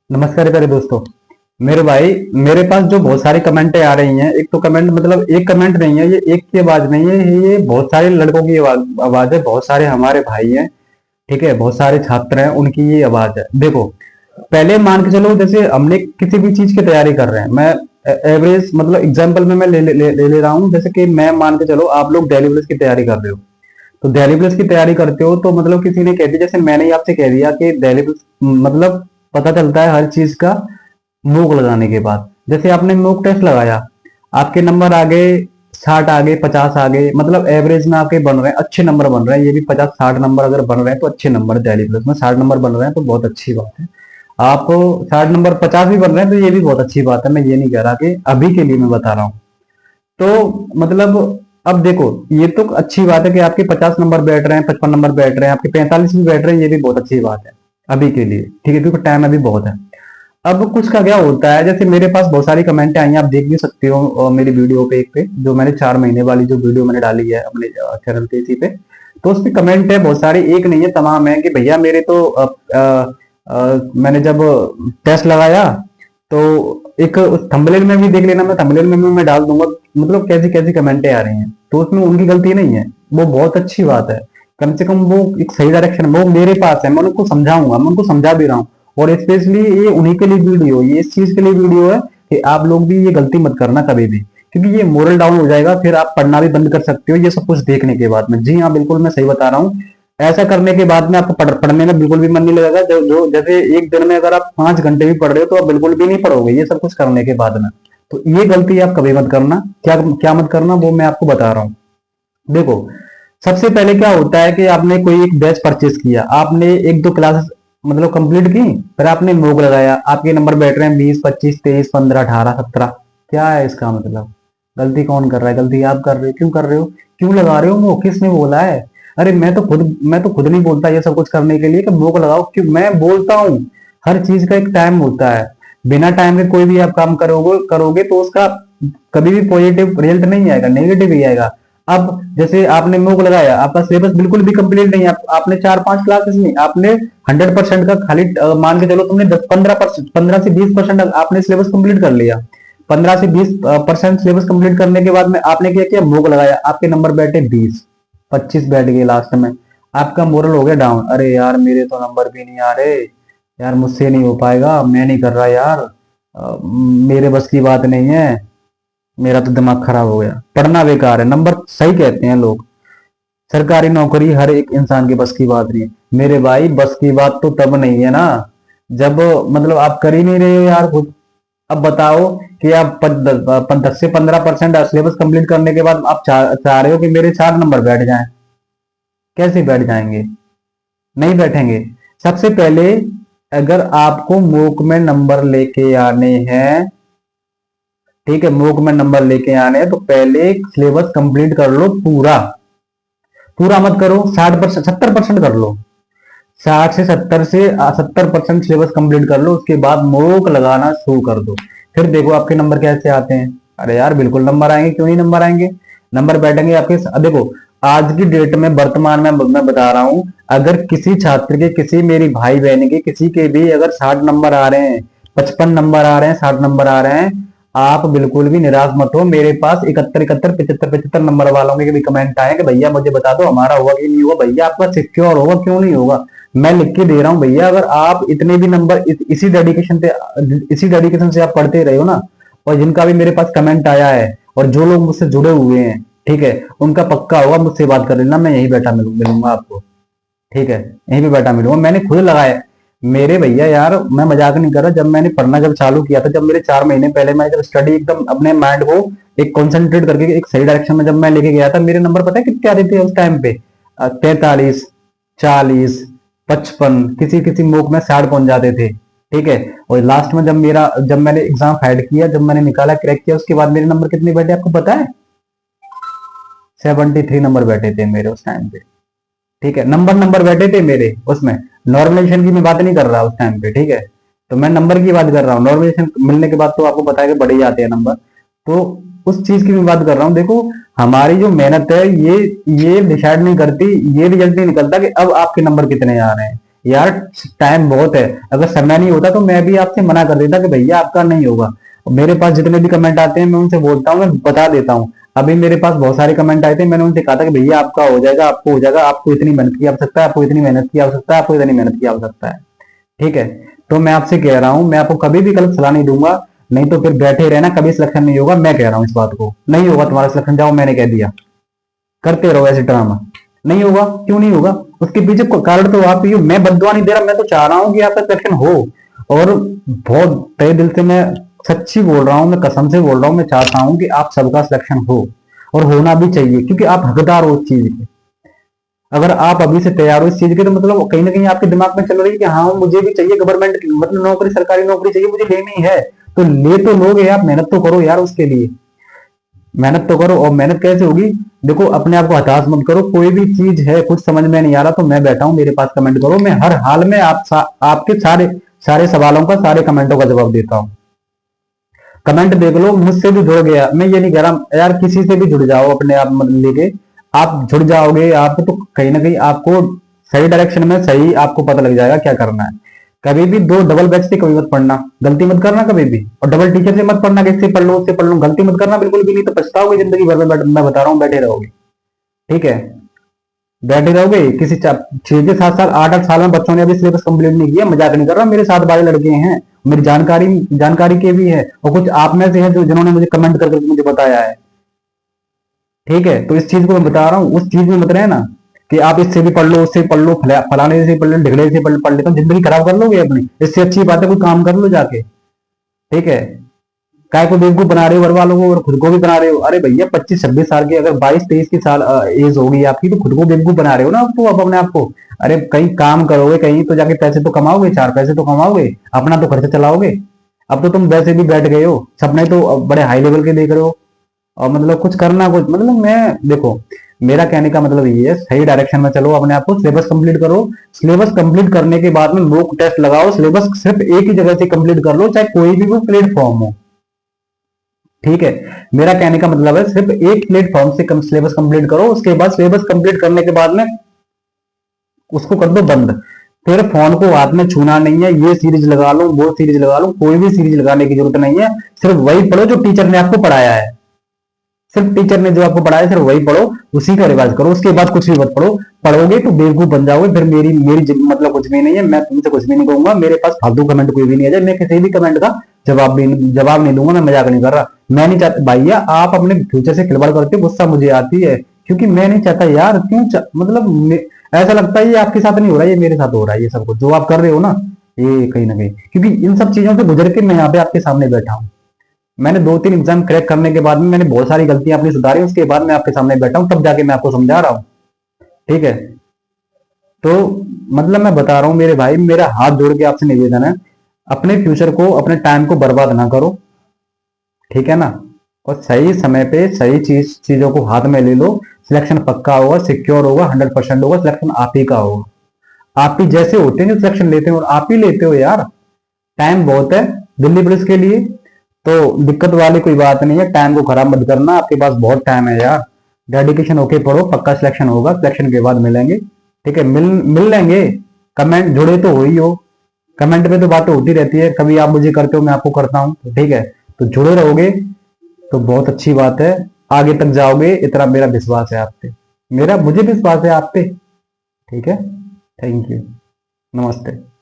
नमस्कार प्यारे दोस्तों। मेरे भाई, मेरे पास जो बहुत सारी कमेंटें आ रही हैं, एक तो कमेंट मतलब एक कमेंट नहीं है, ये एक की आवाज नहीं है, ये बहुत सारे लड़कों की आवाज है, बहुत सारे हमारे भाई हैं। ठीक है, बहुत सारे छात्र हैं, उनकी ये आवाज है। देखो, पहले मान के चलो, जैसे हमने किसी भी चीज की तैयारी कर रहे हैं, मैं एवरेज मतलब एग्जाम्पल में मैं ले रहा हूँ। जैसे कि मैं मान के चलो, आप लोग दिल्ली पुलिस की तैयारी कर रहे हो, तो दिल्ली पुलिस की तैयारी करते हो तो मतलब किसी ने कह दिया, जैसे मैंने ही आपसे कह दिया कि दिल्ली पुलिस मतलब पता चलता है हर चीज का मूक लगाने के बाद। जैसे आपने मूक टेस्ट लगाया, आपके नंबर आ गए 60, आ गए 50, आ गए, मतलब एवरेज में आपके बन रहे हैं, अच्छे नंबर बन रहे हैं। ये भी 50-60 नंबर अगर बन रहे हैं तो अच्छे नंबर, दिल्ली प्लस में 60 नंबर बन रहे हैं तो बहुत अच्छी बात है। आप 60 नंबर 50 भी बन रहे हैं तो ये भी बहुत अच्छी बात है। मैं ये नहीं कह रहा कि अभी के लिए मैं बता रहा हूँ। तो मतलब अब देखो, ये तो अच्छी बात है कि आपके 50 नंबर बैठ रहे हैं, 55 नंबर बैठ रहे हैं, आपके 45 भी बैठ रहे हैं, ये भी बहुत अच्छी बात है अभी के लिए। ठीक है, क्योंकि टाइम अभी बहुत है। अब कुछ का क्या होता है, जैसे मेरे पास बहुत सारी कमेंट आई हैं, आप देख भी सकते हो मेरी वीडियो पे, एक पे जो मैंने 4 महीने वाली जो वीडियो मैंने डाली है अपने चैनल पे, इसी पे। तो उस पे कमेंट है बहुत सारी, एक नहीं है, तमाम है कि भैया मेरे तो मैंने जब टेस्ट लगाया तो एक थंबनेल में भी देख लेना, मैं थंबनेल में भी मैं डाल दूंगा, मतलब कैसी कैसी कमेंटें आ रही हैं। तो उसमें उनकी गलती नहीं है, वो बहुत अच्छी बात है। कम से कम वो एक सही डायरेक्शन में वो मेरे पास है, मैं उनको समझाऊंगा, मैं उनको समझा भी रहा हूँ। और स्पेशली ये उन्हीं के लिए वीडियो, ये इस चीज के लिए वीडियो है कि आप लोग भी ये गलती मत करना कभी भी, क्योंकि ये मोरल डाउन हो जाएगा, फिर आप पढ़ना भी बंद कर सकते हो ये सब कुछ देखने के बाद में। जी हाँ, बिल्कुल मैं सही बता रहा हूँ। ऐसा करने के बाद में आपको पढ़ने में बिल्कुल भी मन नहीं लगेगा। जो जैसे एक दिन में अगर आप 5 घंटे भी पढ़ रहे हो तो आप बिल्कुल भी नहीं पढ़ोगे ये सब कुछ करने के बाद में। तो ये गलती आप कभी मत करना। क्या क्या मत करना, वो मैं आपको बता रहा हूँ। देखो, सबसे पहले क्या होता है कि आपने कोई एक बैच परचेज किया, आपने 1-2 क्लासेस मतलब कंप्लीट की, फिर आपने मोक लगाया, आपके नंबर बैठ रहे हैं 20, 25, 23, 15, 18, 17। क्या है इसका मतलब? गलती कौन कर रहा है? गलती आप कर रहे हो। क्यों कर रहे हो? क्यों लगा रहे हो मोक? किसने बोला है? अरे मैं तो खुद नहीं बोलता ये सब कुछ करने के लिए कि मोक लगाओ। क्यों मैं बोलता हूँ? हर चीज का एक टाइम होता है। बिना टाइम के कोई भी आप काम करोगे करोगे तो उसका कभी भी पॉजिटिव रिजल्ट नहीं आएगा, नेगेटिव ही आएगा। अब जैसे आपने मोक लगाया, आपका सिलेबस बिल्कुल भी कंप्लीट नहीं है, आपने 4-5 क्लासेस नहीं, आपने 100% का खाली मान के चलो, तुमने 10-15%, 15 से 20% आपने सिलेबस कंप्लीट कर लिया। 15 से 20% सिलेबस कंप्लीट करने के बाद में आपने क्या किया? मोक लगाया, आपके नंबर बैठे 20-25 बैठ गए लास्ट में। आपका मोरल हो गया डाउन। अरे यार, मेरे तो नंबर भी नहीं आ रहे यार, मुझसे नहीं हो पाएगा, मैं नहीं कर रहा यार, मेरे बस की बात नहीं है, मेरा तो दिमाग खराब हो गया, पढ़ना बेकार है। नंबर सही कहते हैं लोग, सरकारी नौकरी हर एक इंसान के बस की बात नहीं है। मेरे भाई, बस की बात तो तब नहीं है ना जब मतलब आप कर ही नहीं रहे हो यार खुद। अब बताओ कि आप 10 से 15% सिलेबस कंप्लीट करने के बाद आप चाह रहे हो कि मेरे 4 नंबर बैठ जाएं। कैसे बैठ जाएंगे? नहीं बैठेंगे। सबसे पहले, अगर आपको मूक में नंबर लेके आने हैं, ठीक है, मूक में नंबर लेके आने हैं, तो पहले सिलेबस कंप्लीट कर लो पूरा। पूरा मत करो, 60%, 70% कर लो। 60 से 70 सिलेबस कंप्लीट कर लो, उसके बाद मोक लगाना शुरू कर दो। फिर देखो आपके नंबर कैसे आते हैं। अरे यार, बिल्कुल नंबर आएंगे, क्यों नहीं नंबर आएंगे? नंबर बैठेंगे आपके। देखो, आज की डेट में, वर्तमान में मैं बता रहा हूं, अगर किसी छात्र के, किसी मेरी भाई बहन के, किसी के भी अगर 60 नंबर आ रहे हैं, 55 नंबर आ रहे हैं, 60 नंबर आ रहे हैं, आप बिल्कुल भी निराश मत हो। मेरे पास 71, 71, 75, 75 नंबर वालों के भी कमेंट आए कि भैया मुझे बता दो हमारा होगा कि नहीं होगा। भैया, आपका सिक्योर होगा, क्यों नहीं होगा? मैं लिख के दे रहा हूँ भैया। अगर आप इतने भी नंबर इसी डेडिकेशन से आप पढ़ते रहे हो ना, और जिनका भी मेरे पास कमेंट आया है, और जो लोग मुझसे जुड़े हुए हैं, ठीक है, उनका पक्का होगा, मुझसे बात कर लेना, मैं यही बैठा मिलूंगा आपको। ठीक है, यहीं पे बैठा मिलूंगा, मैंने खुद लगाया। मेरे भैया यार, मैं मजाक नहीं कर रहा, जब मैंने पढ़ना जब चालू किया था, जब मेरे 4 महीने पहले मैं जब स्टडी एकदम अपने माइंड को एक कॉन्सेंट्रेट करके एक सही डायरेक्शन में जब मैं लेके गया था, मेरे नंबर पता है कितने आते थे उस टाइम पे? 43, 40, 55, किसी किसी मोक में 60 पहुंच जाते थे। ठीक है, और लास्ट में जब मैंने एग्जाम फाइट किया, जब मैंने निकाला, क्रैक किया, उसके बाद मेरे नंबर कितने बैठे आपको पता है? 73 नंबर बैठे थे मेरे उस टाइम पे। ठीक है, नंबर नंबर बैठे थे मेरे उसमें। नॉर्मलाइजेशन की मैं बात नहीं कर रहा उस टाइम पे, ठीक है, तो मैं नंबर की बात कर रहा हूँ। नॉर्मलाइजेशन मिलने के बाद तो आपको पता है कि बढ़ ही जाते हैं नंबर। तो उस चीज की मैं बात कर रहा हूँ। देखो, हमारी जो मेहनत है, ये डिसाइड नहीं करती, ये रिजल्ट नहीं निकलता कि अब आपके नंबर कितने आ रहे हैं। यार टाइम बहुत है, अगर समय नहीं होता तो मैं भी आपसे मना कर देता कि भैया आपका नहीं होगा। मेरे पास जितने भी कमेंट आते हैं मैं उनसे बोलता हूँ, मैं बता देता हूँ। अभी मेरे पास बहुत सारे कमेंट आए थे, मैंने उनसे कहा था कि भैया आपका हो जाएगा, आपको हो जाएगा, आपको इतनी मेहनत की आवश्यकता है, आपको इतनी मेहनत की आवश्यकता है, आपको इतनी मेहनत की आवश्यकता है। ठीक है, तो मैं आपसे कह रहा हूँ, मैं आपको कभी भी गलत सलाह नहीं दूंगा, नहीं तो फिर बैठे रहना, कभी सिलेक्शन नहीं होगा। मैं कह रहा हूँ इस बात को, नहीं होगा तुम्हारा सिलेक्शन, जाओ मैंने कह दिया, करते रहो ऐसे ड्रामा। नहीं होगा, क्यों नहीं होगा? उसके पीछे कारण तो आप ही हो। मैं बददुआ नहीं दे रहा, मैं तो चाह रहा हूँ कि आपका सिलेक्शन हो। और बहुत तहे दिल से मैं सच्ची बोल रहा हूँ, मैं कसम से बोल रहा हूँ, मैं चाहता हूँ कि आप सबका सिलेक्शन हो, और होना भी चाहिए, क्योंकि आप हकदार हो उस चीज के। अगर आप अभी से तैयार हो इस चीज के, तो मतलब कहीं ना कहीं आपके दिमाग में चल रही है कि हाँ मुझे भी चाहिए गवर्नमेंट मतलब नौकरी, सरकारी नौकरी चाहिए, मुझे लेनी है। तो ले तो लोगे, आप मेहनत तो करो यार उसके लिए, मेहनत तो करो। और मेहनत कैसे होगी? देखो, अपने आप को हताश मत करो। कोई भी चीज है कुछ समझ में नहीं आ रहा तो मैं बैठा हूँ, मेरे पास कमेंट करो, मैं हर हाल में आपके सारे सारे सवालों का, सारे कमेंटों का जवाब देता हूँ। कमेंट देख लो, मुझसे भी जुड़ गया, मैं ये नहीं कह रहा यार, किसी से भी जुड़ जाओ अपने आप मतलब लेके, आप जुड़ जाओगे, आप तो कहीं ना कहीं आपको सही डायरेक्शन में, सही आपको पता लग जाएगा क्या करना है। कभी भी दो डबल बैच से कभी मत पढ़ना, गलती मत करना कभी भी। और डबल टीचर से मत पढ़ना कि इससे पढ़ लो उससे पढ़ लो, गलती मत करना बिल्कुल भी, नहीं तो पछताओगे जिंदगी भर में। मैं बता रहा हूँ, बैठे रहोगे। ठीक है, बैठे रहोगे किसी 6 से 7 साल, 8 8 साल में बच्चों ने अभी सिलेबस कंप्लीट नहीं किया, मजाक नहीं कर रहा, मेरे साथ बारे लड़के हैं, मेरी जानकारी जानकारी के भी है, और कुछ आप में से हैं जो जिन्होंने मुझे कमेंट करके मुझे बताया है। ठीक है, तो इस चीज को मैं बता रहा हूँ, उस चीज में मत रहना कि आप इससे भी पढ़ लो, उससे पढ़ लो, फलाने से पढ़ लो, ढिगड़े से पढ़ लेता हूँ, जिंदगी खराब कर लोगे अपनी। इससे अच्छी बात है कोई काम कर लो जाके। ठीक है, काय को बेवकूफ बना रहे हो घर वालों को और खुद को भी बना रहे हो? अरे भैया 25 26 साल की, अगर 22 23 की साल एज होगी आपकी, तो खुद को बेवकूफ बना रहे हो ना आपको, अब अपने आप को। अरे कहीं काम करोगे, कहीं तो जाके पैसे तो कमाओगे, 4 पैसे तो कमाओगे, अपना तो खर्चा चलाओगे। अब तो तुम वैसे भी बैठ गए हो, सपने तो अब बड़े हाई लेवल के देख रहे हो। और मतलब कुछ करना, कुछ मतलब मैं देखो, मेरा कहने का मतलब ये है, सही डायरेक्शन में चलो, अपने आप को सिलेबस कंप्लीट करो। सिलेबस कंप्लीट करने के बाद में मॉक टेस्ट लगाओ, सिलेबस सिर्फ एक ही जगह से कंप्लीट कर लो, चाहे कोई भी वो प्लेटफॉर्म हो। ठीक है, मेरा कहने का मतलब है सिर्फ एक प्लेटफॉर्म से कम सिलेबस कंप्लीट करो, उसके बाद सिलेबस कंप्लीट करने के बाद में उसको कर दो बंद। फिर फोन को हाथ में छूना नहीं है, ये सीरीज लगा लो, वो सीरीज लगा लो, कोई भी सीरीज लगाने की जरूरत नहीं है। सिर्फ वही पढ़ो जो टीचर ने आपको पढ़ाया है, सिर्फ टीचर ने जो आपको पढ़ाया सिर्फ वही पढ़ो, उसी का रिवाज करो, उसके बाद कुछ भी मत पढ़ो। पढ़ोगे तो बेवकूफ बन जाओगे, फिर मेरी मेरी मतलब कुछ भी नहीं है, मैं तुमसे कुछ भी नहीं कहूंगा, मेरे पास फालतू कमेंट कोई भी नहीं है, मैं किसी भी कमेंट का जवाब नहीं दूंगा, मैं मजाक नहीं कर रहा। मैं नहीं चाहता भैया, आप अपने फ्यूचर से खिलवाड़ करते हो, गुस्सा मुझे आती है, क्योंकि मैं नहीं चाहता यार, मतलब ऐसा लगता है ये आपके साथ नहीं हो रहा है, ये मेरे साथ हो रहा है, ये सब कुछ जो आप कर रहे हो ना, ये कहीं ना कहीं, क्योंकि इन सब चीजों से गुजर के मैं यहाँ पे आपके सामने बैठा हूँ। मैंने 2 3 एग्जाम क्रैक करने के बाद में मैंने बहुत सारी गलतियां अपनी सुधारी, उसके बाद मैं आपके सामने बैठा हूं, तब जाके मैं आपको समझा रहा हूं। ठीक है, तो मतलब मैं बता रहा हूं मेरे भाई, मेरा हाथ जोड़ के आपसे निवेदन है, अपने फ्यूचर को, अपने टाइम को बर्बाद ना करो। ठीक है ना? और सही समय पे सही चीजों को हाथ में ले लो, सिलेक्शन पक्का होगा, सिक्योर होगा, 100% होगा, सिलेक्शन आप ही का होगा। आप ही जैसे होते हैं जो सिलेक्शन लेते हैं, और आप ही लेते हो यार। टाइम बहुत है दिल्ली पुलिस के लिए, तो दिक्कत वाली कोई बात नहीं है, टाइम को खराब मत करना, आपके पास बहुत टाइम है यार। डेडिकेशन होके पढ़ो, पक्का सिलेक्शन होगा, सिलेक्शन के बाद मिलेंगे। ठीक है, मिल लेंगे। कमेंट जुड़े तो हो ही हो, कमेंट पे तो बातें होती रहती है, कभी आप मुझे करते हो, मैं आपको करता हूँ, तो ठीक है, तो जुड़े रहोगे तो बहुत अच्छी बात है, आगे तक जाओगे, इतना मेरा विश्वास है आप पे, मेरा मुझे विश्वास है आप पे। ठीक है, थैंक यू, नमस्ते।